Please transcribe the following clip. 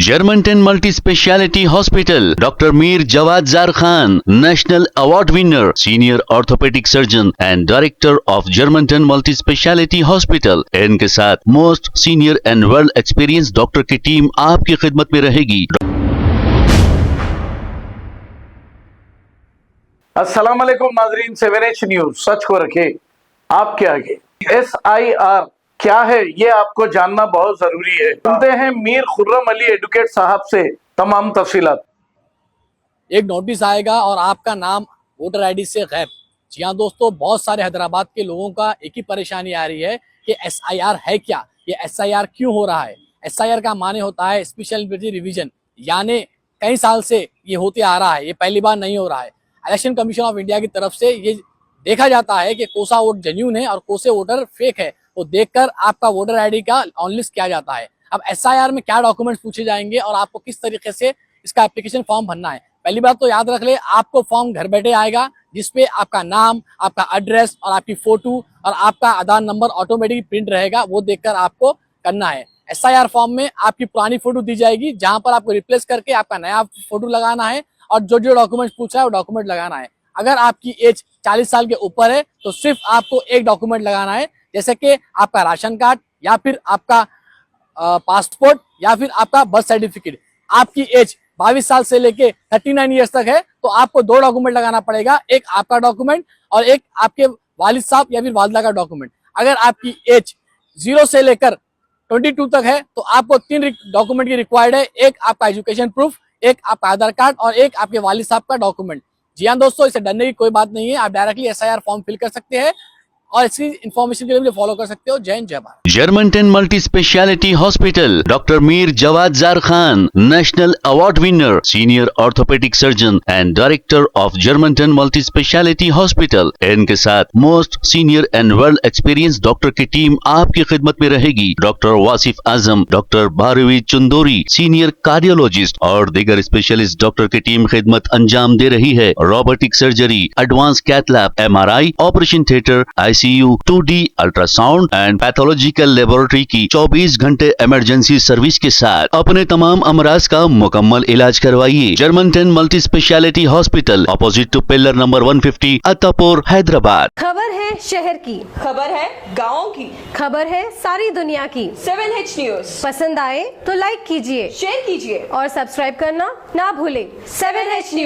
Germanton multi speciality hospital, doctor Mir Jawad jar Khan, national award winner, senior orthopaedic surgeon and director of Germanton multi speciality hospital. इनके साथ most senior and well experience doctor की team आपकी खिदमत में रहेगी। अस्सलाम वालेकुम नाजरीन, 7H न्यूज सच को रखे आपके आगे। SIR क्या है ये आपको जानना बहुत जरूरी है। सुनते हैं मीर खुर्रम अली एडवोकेट साहब से तमाम तफसीलात। एक नोटिस आएगा और आपका नाम वोटर आईडी से गायब। जी हाँ दोस्तों, बहुत सारे हैदराबाद के लोगों का एक ही परेशानी आ रही है कि SIR है क्या, ये SIR क्यों हो रहा है। SIR का माने होता है स्पेशल इंट्रेस्ट रिवीजन, यानी कई साल से ये होते आ रहा है, ये पहली बार नहीं हो रहा है। इलेक्शन कमीशन ऑफ इंडिया की तरफ से ये देखा जाता है कि कौन-सा वोट जेन्युइन है और कौन से वोटर फेक है, वो देखकर आपका वोटर आईडी का ऑनलिस्ट किया जाता है। अब SIR में क्या डॉक्यूमेंट्स पूछे जाएंगे और आपको किस तरीके से इसका एप्लीकेशन फॉर्म भरना है। पहली बात तो याद रख ले, आपको फॉर्म घर बैठे आएगा जिसपे आपका नाम, आपका एड्रेस और आपकी फोटो और आपका आधार नंबर ऑटोमेटिक प्रिंट रहेगा, वो देखकर आपको करना है। SIR फॉर्म में आपकी पुरानी फोटो दी जाएगी, जहां पर आपको रिप्लेस करके आपका नया फोटो लगाना है और जो जो डॉक्यूमेंट पूछा है वो डॉक्यूमेंट लगाना है। अगर आपकी एज 40 साल के ऊपर है तो सिर्फ आपको एक डॉक्यूमेंट लगाना है, जैसे कि आपका राशन कार्ड या फिर आपका पासपोर्ट या फिर आपका बर्थ सर्टिफिकेट। आपकी एज 22 साल से लेके 39 ईयर्स तक है तो आपको 2 डॉक्यूमेंट लगाना पड़ेगा, एक आपका डॉक्यूमेंट और एक आपके वालिद साहब या फिर वालिदा का डॉक्यूमेंट। अगर आपकी एज 0 से लेकर 22 तक है तो आपको 3 डॉक्यूमेंट की रिक्वायर्ड है, एक आपका एजुकेशन प्रूफ, एक आपका आधार कार्ड और एक आपके वालिद साहब का डॉक्यूमेंट। जी हाँ दोस्तों, इसे डरने की कोई बात नहीं है, आप डायरेक्टली SIR फॉर्म फिल कर सकते हैं और इसकी इन्फॉर्मेशन के लिए मुझे फॉलो कर सकते हो। जय हिंद जय Bharat. Germanton multi speciality hospital, doctor Mir Jawad jar Khan, national award winner, senior orthopaedic surgeon and director of Germanton multi speciality hospital. इनके साथ most senior and well experience doctor की टीम आपकी खिदमत में रहेगी। Doctor Wasif Azam, doctor Bharvi Chandori, senior cardiologist और दीगर स्पेशलिस्ट डॉक्टर की टीम खिदमत अंजाम दे रही है। Robotic surgery, advance cath lab, MRI, operation theatre, ICU, 2D ultrasound and pathological laboratory की 24 घंटे इमरजेंसी सर्विस के साथ अपने तमाम अमराज का मुकम्मल इलाज करवाइए। Germanton multi speciality hospital, opposite to pillar number 150, Attapur, Hyderabad. खबर है शहर की, खबर है गाँव की, खबर है सारी दुनिया की। 7H न्यूज पसंद आए तो लाइक कीजिए, शेयर कीजिए और सब्सक्राइब करना ना भूले। 7H news.